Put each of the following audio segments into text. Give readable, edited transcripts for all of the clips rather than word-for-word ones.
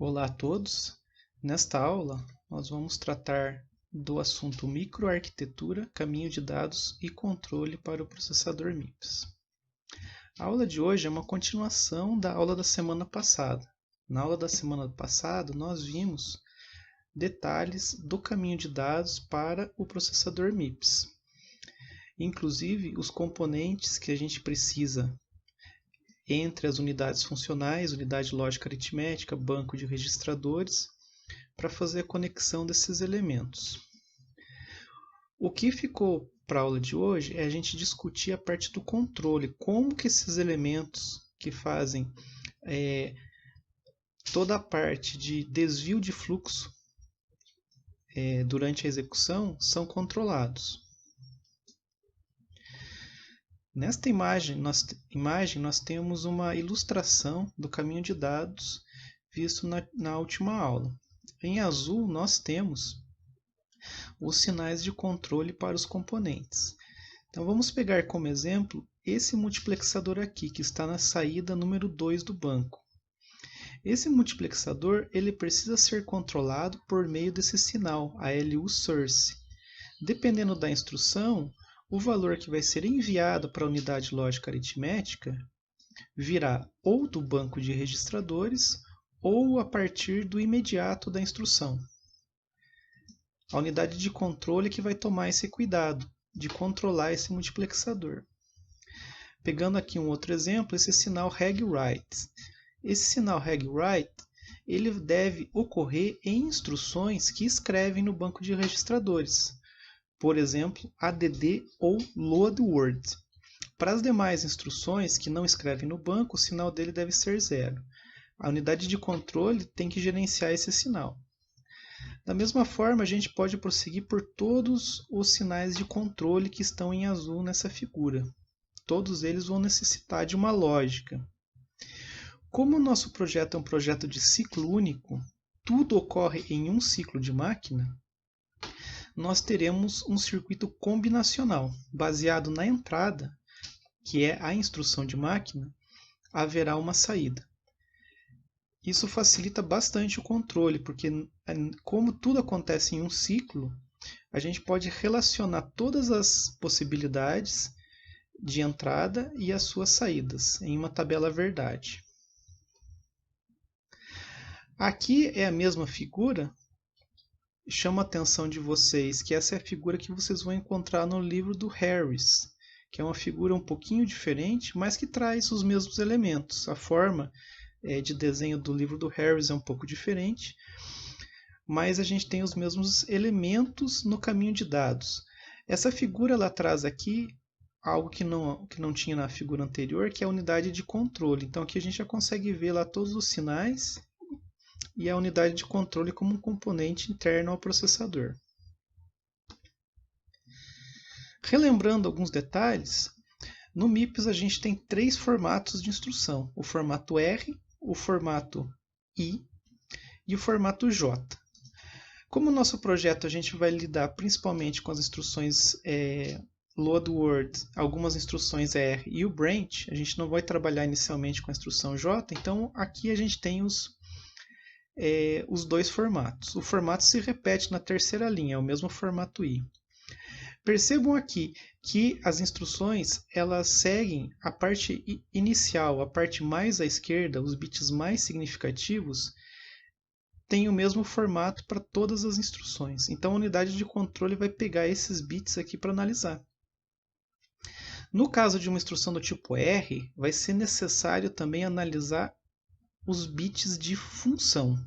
Olá a todos! Nesta aula, nós vamos tratar do assunto microarquitetura, caminho de dados e controle para o processador MIPS. A aula de hoje é uma continuação da aula da semana passada. Na aula da semana passada, nós vimos detalhes do caminho de dados para o processador MIPS. Inclusive, os componentes que a gente precisa entre as unidades funcionais, unidade lógica aritmética, banco de registradores, para fazer a conexão desses elementos. O que ficou para a aula de hoje é a gente discutir a parte do controle, como que esses elementos que fazem toda a parte de desvio de fluxo durante a execução são controlados. Nesta imagem nós temos uma ilustração do caminho de dados visto na última aula. Em azul nós temos os sinais de controle para os componentes. Então vamos pegar como exemplo esse multiplexador aqui, que está na saída número 2 do banco. Esse multiplexador ele precisa ser controlado por meio desse sinal, ALU source. Dependendo da instrução, o valor que vai ser enviado para a unidade lógica aritmética virá ou do banco de registradores ou a partir do imediato da instrução. A unidade de controle que vai tomar esse cuidado de controlar esse multiplexador. Pegando aqui um outro exemplo, esse sinal reg-write. Esse sinal reg-write ele deve ocorrer em instruções que escrevem no banco de registradores. Por exemplo, add ou load word. Para as demais instruções que não escrevem no banco, o sinal dele deve ser 0. A unidade de controle tem que gerenciar esse sinal. Da mesma forma, a gente pode prosseguir por todos os sinais de controle que estão em azul nessa figura. Todos eles vão necessitar de uma lógica. Como o nosso projeto é um projeto de ciclo único, tudo ocorre em um ciclo de máquina, nós teremos um circuito combinacional. Baseado na entrada, que é a instrução de máquina, haverá uma saída. Isso facilita bastante o controle, porque como tudo acontece em um ciclo, a gente pode relacionar todas as possibilidades de entrada e as suas saídas em uma tabela verdade. Aqui é a mesma figura. Chamo a atenção de vocês que essa é a figura que vocês vão encontrar no livro do Harris, que é uma figura um pouquinho diferente, mas que traz os mesmos elementos. A forma de desenho do livro do Harris é um pouco diferente, mas a gente tem os mesmos elementos no caminho de dados. Essa figura ela traz aqui algo que não tinha na figura anterior, que é a unidade de controle. Então aqui a gente já consegue ver lá todos os sinais e a unidade de controle como um componente interno ao processador. Relembrando alguns detalhes, no MIPS a gente tem 3 formatos de instrução: o formato R, o formato I e o formato J. Como no nosso projeto a gente vai lidar principalmente com as instruções load word, algumas instruções R e o branch, a gente não vai trabalhar inicialmente com a instrução J, então aqui a gente tem os 2 formatos. O formato se repete na terceira linha, é o mesmo formato I. Percebam aqui que as instruções elas seguem a parte inicial, a parte mais à esquerda, os bits mais significativos, tem o mesmo formato para todas as instruções. Então a unidade de controle vai pegar esses bits aqui para analisar. No caso de uma instrução do tipo R, vai ser necessário também analisar os bits de função.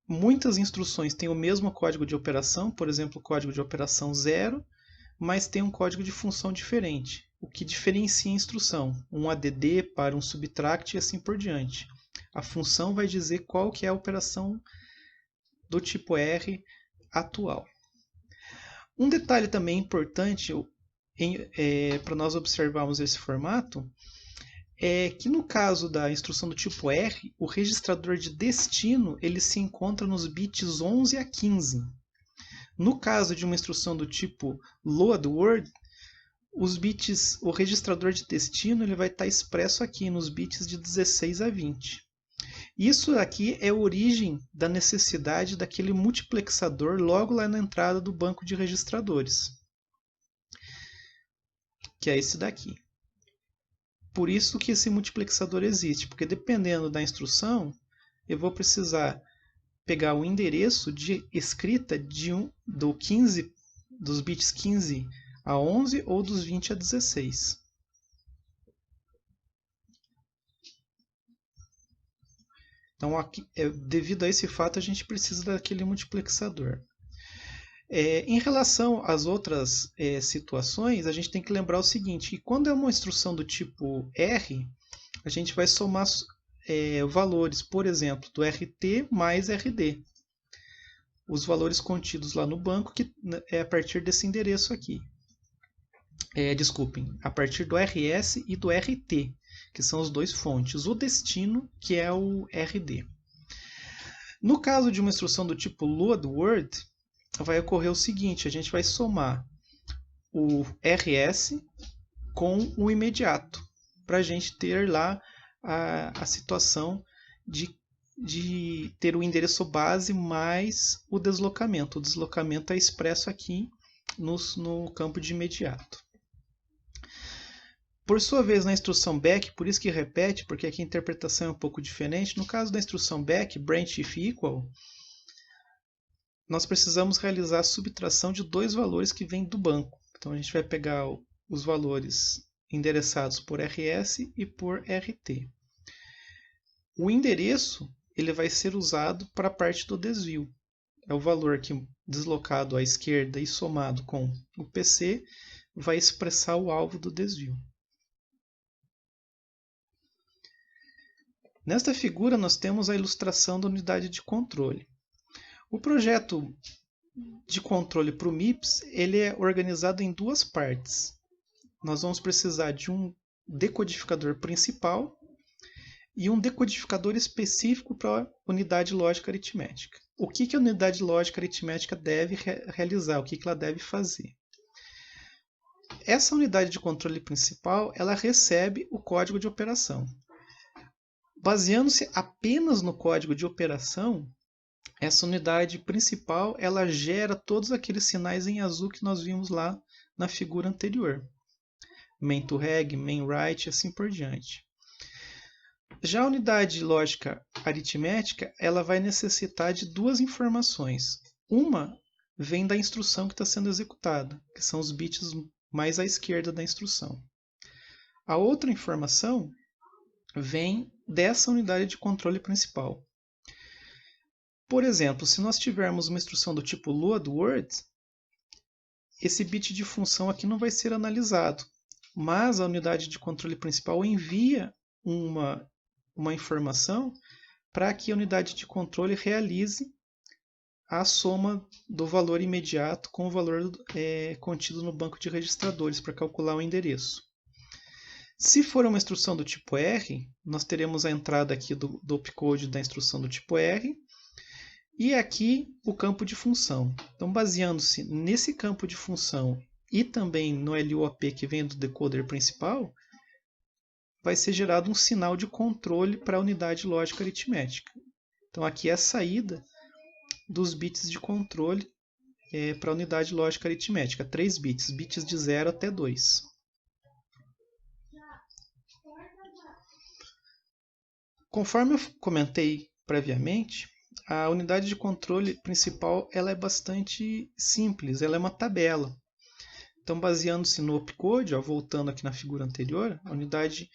Muitas instruções têm o mesmo código de operação, por exemplo, o código de operação 0, mas tem um código de função diferente, o que diferencia a instrução, um add para um subtract e assim por diante. A função vai dizer qual que é a operação do tipo R atual. Um detalhe também importante para nós observarmos esse formato é que no caso da instrução do tipo R, o registrador de destino ele se encontra nos bits 11 a 15. No caso de uma instrução do tipo load word, o registrador de destino ele vai estar expresso aqui nos bits de 16 a 20. Isso aqui é a origem da necessidade daquele multiplexador logo lá na entrada do banco de registradores, que é esse daqui. Por isso que esse multiplexador existe, porque dependendo da instrução, eu vou precisar pegar o endereço de escrita dos bits 15 a 11 ou dos 20 a 16. Então, aqui, devido a esse fato, a gente precisa daquele multiplexador. Em relação às outras situações, a gente tem que lembrar o seguinte, que quando é uma instrução do tipo R, a gente vai somar valores, por exemplo, do RT mais RD. Os valores contidos lá no banco, que é a partir desse endereço aqui. Desculpem, a partir do RS e do RT, que são os dois fontes. O destino, que é o RD. No caso de uma instrução do tipo load word, vai ocorrer o seguinte, a gente vai somar o RS com o imediato, para a gente ter lá a situação de ter o endereço base mais o deslocamento. O deslocamento é expresso aqui no campo de imediato. Por sua vez, na instrução back, por isso que repete, porque aqui a interpretação é um pouco diferente. No caso da instrução back, branch if equal, nós precisamos realizar a subtração de dois valores que vêm do banco. Então a gente vai pegar os valores endereçados por RS e por RT. O endereço ele vai ser usado para a parte do desvio. É o valor que, deslocado à esquerda e somado com o PC, vai expressar o alvo do desvio. Nesta figura, nós temos a ilustração da unidade de controle. O projeto de controle para o MIPS ele é organizado em duas partes. Nós vamos precisar de um decodificador principal e um decodificador específico para a unidade lógica aritmética. O que a unidade lógica aritmética deve realizar? O que ela deve fazer? Essa unidade de controle principal ela recebe o código de operação. Baseando-se apenas no código de operação, essa unidade principal ela gera todos aqueles sinais em azul que nós vimos lá na figura anterior. Main to reg, main write e assim por diante. Já a unidade lógica aritmética ela vai necessitar de duas informações. Uma vem da instrução que está sendo executada, que são os bits mais à esquerda da instrução. A outra informação vem dessa unidade de controle principal. Por exemplo, se nós tivermos uma instrução do tipo load word, esse bit de função aqui não vai ser analisado, mas a unidade de controle principal envia uma informação para que a unidade de controle realize a soma do valor imediato com o valor contido no banco de registradores para calcular o endereço. Se for uma instrução do tipo R, nós teremos a entrada aqui do opcode da instrução do tipo R e aqui o campo de função. Então, baseando-se nesse campo de função e também no LUAP que vem do decoder principal, vai ser gerado um sinal de controle para a unidade lógica aritmética. Então, aqui é a saída dos bits de controle para a unidade lógica aritmética. 3 bits, bits de 0 até 2. Conforme eu comentei previamente, a unidade de controle principal ela é bastante simples, ela é uma tabela. Então, baseando-se no opcode, voltando aqui na figura anterior, a unidade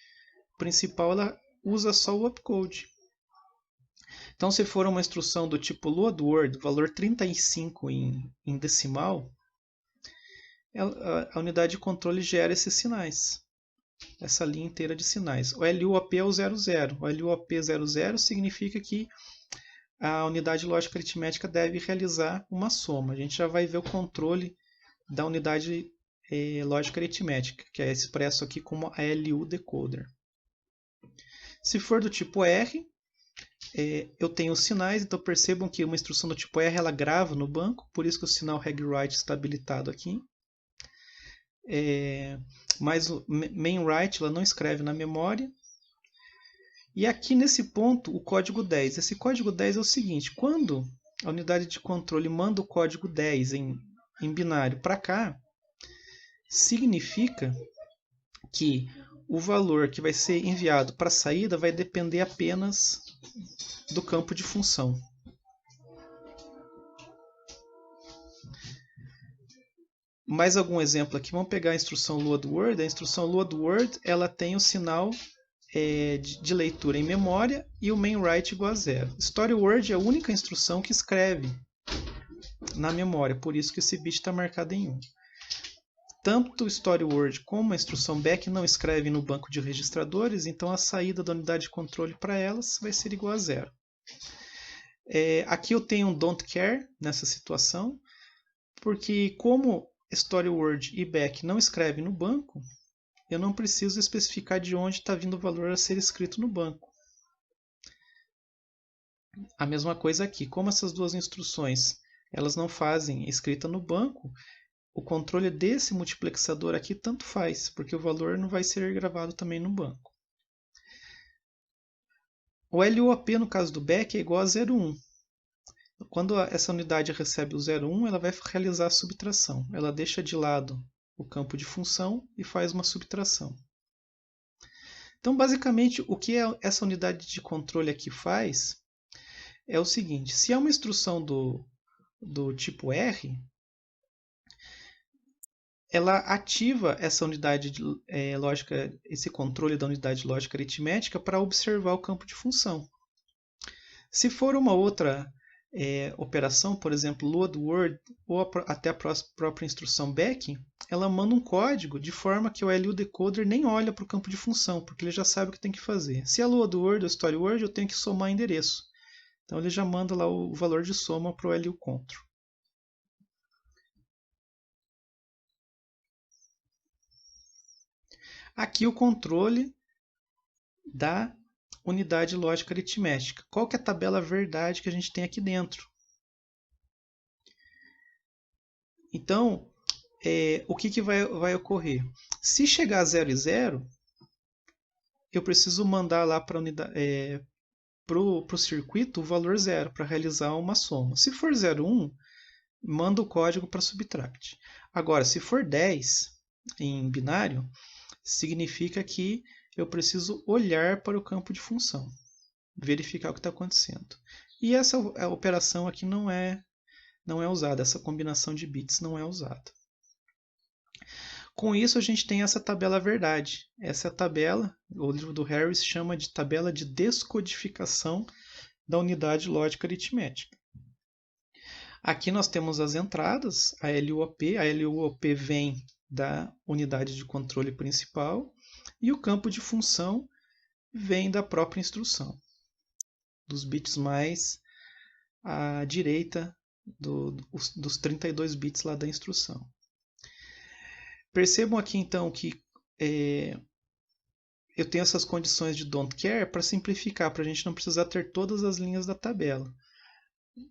principal ela usa só o opcode. Então, se for uma instrução do tipo load word, valor 35 em decimal, a unidade de controle gera esses sinais. Essa linha inteira de sinais. O LUAP é o 00. O LUAP 00 significa que a unidade lógica aritmética deve realizar uma soma. A gente já vai ver o controle da unidade lógica aritmética, que é expresso aqui como a LU decoder. Se for do tipo R, eu tenho os sinais, então percebam que uma instrução do tipo R ela grava no banco, por isso que o sinal regWrite está habilitado aqui. Mas o main write ela não escreve na memória. E aqui nesse ponto, o código 10. Esse código 10 é o seguinte, quando a unidade de controle manda o código 10 em binário para cá, significa que o valor que vai ser enviado para a saída vai depender apenas do campo de função. Mais algum exemplo aqui, vamos pegar a instrução loadWord. A instrução loadWord ela tem o sinal de leitura em memória e o mainWrite igual a 0. StoryWord é a única instrução que escreve na memória, por isso que esse bit está marcado em 1. Tanto o StoryWord como a instrução back não escrevem no banco de registradores, então a saída da unidade de controle para elas vai ser igual a 0. Aqui eu tenho um don't care nessa situação, porque como StoryWord e back não escrevem no banco, eu não preciso especificar de onde está vindo o valor a ser escrito no banco. A mesma coisa aqui, como essas duas instruções elas não fazem escrita no banco, o controle desse multiplexador aqui tanto faz, porque o valor não vai ser gravado também no banco. O LUOP no caso do back é igual a 0,1. Quando essa unidade recebe o 0,1, ela vai realizar a subtração. Ela deixa de lado o campo de função e faz uma subtração. Então, basicamente, o que essa unidade de controle aqui faz é o seguinte: se é uma instrução do tipo R, ela ativa essa unidade lógica, esse controle da unidade lógica aritmética para observar o campo de função. Se for uma outra operação, por exemplo, loadWord ou até a própria instrução back, ela manda um código de forma que o LU decoder nem olha para o campo de função, porque ele já sabe o que tem que fazer. Se é loadWord ou StoryWord, eu tenho que somar endereço. Então ele já manda lá o valor de soma para o LU control. Aqui o controle da unidade lógica aritmética. Qual que é a tabela verdade que a gente tem aqui dentro? Então, o que vai ocorrer? Se chegar a 0 e 0, eu preciso mandar lá para o circuito o valor 0 para realizar uma soma. Se for 0,1, manda o código para subtract. Agora, se for 10 em binário, significa que eu preciso olhar para o campo de função, verificar o que está acontecendo. E essa operação aqui não é usada, essa combinação de bits não é usada. Com isso, a gente tem essa tabela verdade. Essa é a tabela, o livro do Harris chama de tabela de descodificação da unidade lógica aritmética. Aqui nós temos as entradas, a LUOP vem da unidade de controle principal e o campo de função vem da própria instrução, dos bits mais à direita dos 32 bits lá da instrução. Percebam aqui então que eu tenho essas condições de don't care para simplificar, para a gente não precisar ter todas as linhas da tabela.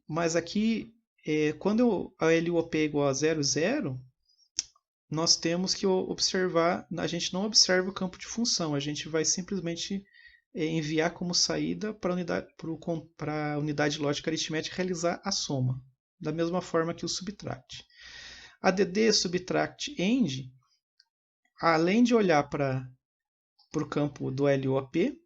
Mas aqui, quando a LUOP é igual a 0, 0, nós temos que observar, a gente não observa o campo de função, a gente vai simplesmente enviar como saída para a unidade lógica aritmética realizar a soma, da mesma forma que o subtract. ADD, subtract, end, além de olhar para o campo do LUOP,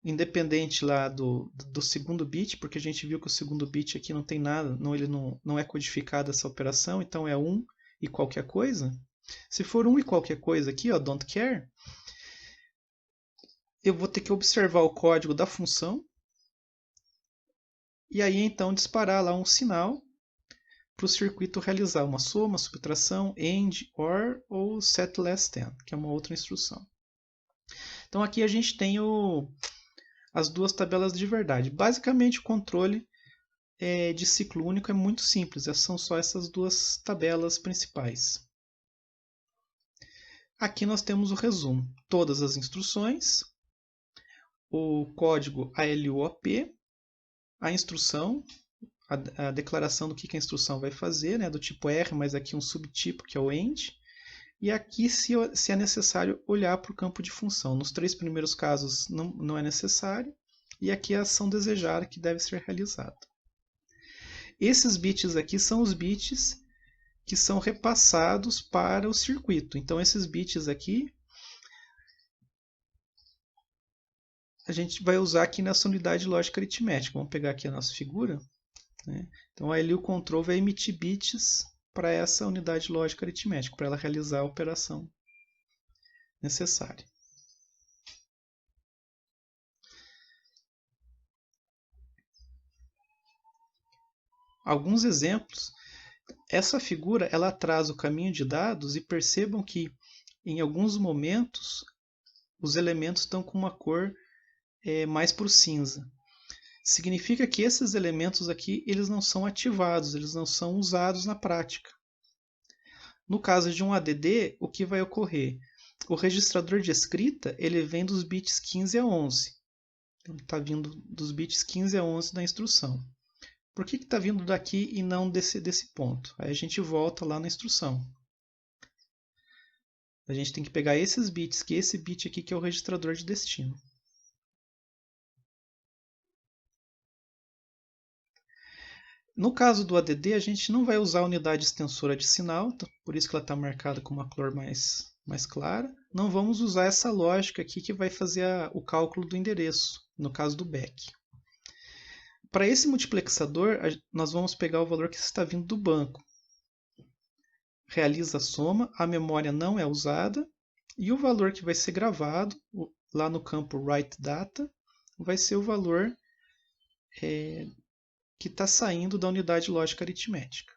independente lá do segundo bit, porque a gente viu que o segundo bit aqui não tem nada, ele não é codificada essa operação, então é 1 e qualquer coisa. Se for 1 e qualquer coisa aqui, ó, don't care, eu vou ter que observar o código da função e aí então disparar lá um sinal para o circuito realizar uma soma, subtração, end, or ou set less than, que é uma outra instrução. Então aqui a gente tem as duas tabelas de verdade. Basicamente o controle de ciclo único é muito simples, são só essas duas tabelas principais. Aqui nós temos o resumo, todas as instruções, o código ALUOP, a instrução, a declaração do que a instrução vai fazer, né, do tipo R, mas aqui um subtipo que é o end, E aqui, se é necessário olhar para o campo de função. Nos 3 primeiros casos, não é necessário. E aqui é a ação desejada que deve ser realizada. Esses bits aqui são os bits que são repassados para o circuito. Então, esses bits aqui, a gente vai usar aqui nessa unidade lógica aritmética. Vamos pegar aqui a nossa figura. Né? Então, ali o control vai emitir bits para essa unidade lógica aritmética, para ela realizar a operação necessária. Alguns exemplos. Essa figura ela traz o caminho de dados e percebam que em alguns momentos os elementos estão com uma cor mais para o cinza. Significa que esses elementos aqui eles não são ativados, eles não são usados na prática. No caso de um ADD, o que vai ocorrer? O registrador de escrita ele vem dos bits 15 a 11. Então, está vindo dos bits 15 a 11 da instrução. Por que está vindo daqui e não desse ponto? Aí a gente volta lá na instrução. A gente tem que pegar esses bits, que esse bit aqui que é o registrador de destino. No caso do ADD, a gente não vai usar a unidade extensora de sinal, por isso que ela está marcada com uma cor mais clara. Não vamos usar essa lógica aqui que vai fazer o cálculo do endereço, no caso do back. Para esse multiplexador, nós vamos pegar o valor que está vindo do banco. Realiza a soma, a memória não é usada, e o valor que vai ser gravado lá no campo WriteData vai ser o valor que está saindo da unidade lógica aritmética.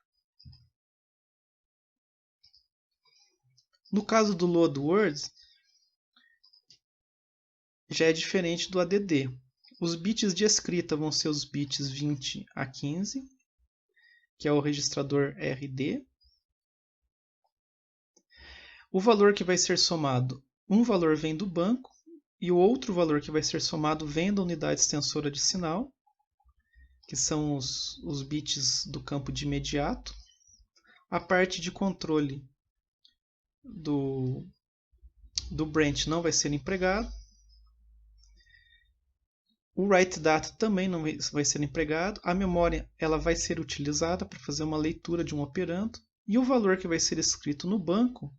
No caso do load words, já é diferente do ADD. Os bits de escrita vão ser os bits 20 a 15, que é o registrador RD. O valor que vai ser somado, um valor vem do banco e o outro valor que vai ser somado vem da unidade extensora de sinal, que são os bits do campo de imediato. A parte de controle do branch não vai ser empregado. O WriteData também não vai ser empregado. A memória ela vai ser utilizada para fazer uma leitura de um operando. E o valor que vai ser escrito no banco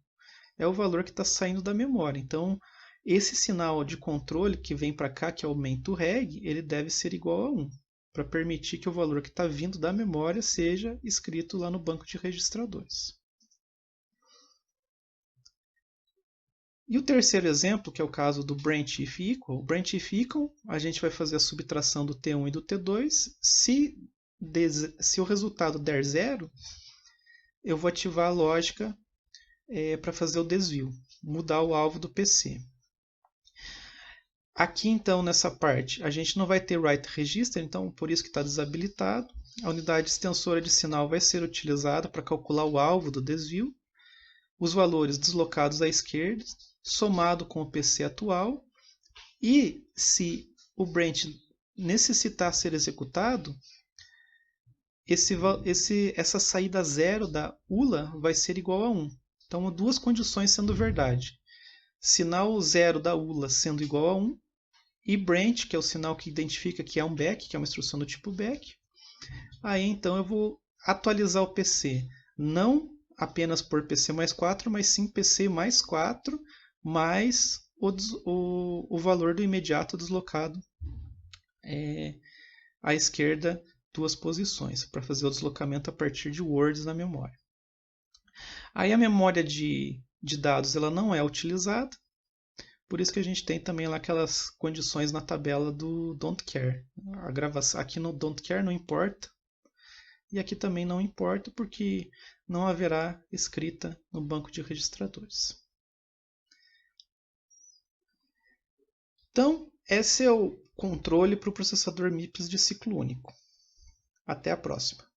é o valor que está saindo da memória. Então, esse sinal de controle que vem para cá, que é o main to reg, ele deve ser igual a 1, para permitir que o valor que está vindo da memória seja escrito lá no banco de registradores. E o terceiro exemplo, que é o caso do branch if equal. Branch if equal, a gente vai fazer a subtração do T1 e do T2. Se o resultado der 0, eu vou ativar a lógica para fazer o desvio, mudar o alvo do PC. Aqui, então, nessa parte, a gente não vai ter write register, então por isso que está desabilitado. A unidade extensora de sinal vai ser utilizada para calcular o alvo do desvio. Os valores deslocados à esquerda, somado com o PC atual, e se o branch necessitar ser executado, essa saída zero da ULA vai ser igual a 1. Então, duas condições sendo verdade. Sinal zero da ULA sendo igual a 1, e branch, que é o sinal que identifica que é um back, que é uma instrução do tipo back. Aí, então, eu vou atualizar o PC, não apenas por PC mais 4, mas sim PC mais 4, mais o valor do imediato deslocado à esquerda 2 posições, para fazer o deslocamento a partir de words na memória. Aí a memória de dados ela não é utilizada, por isso que a gente tem também lá aquelas condições na tabela do don't care. A gravação, aqui no don't care não importa, e aqui também não importa, porque não haverá escrita no banco de registradores. Então, esse é o controle para o processador MIPS de ciclo único. Até a próxima.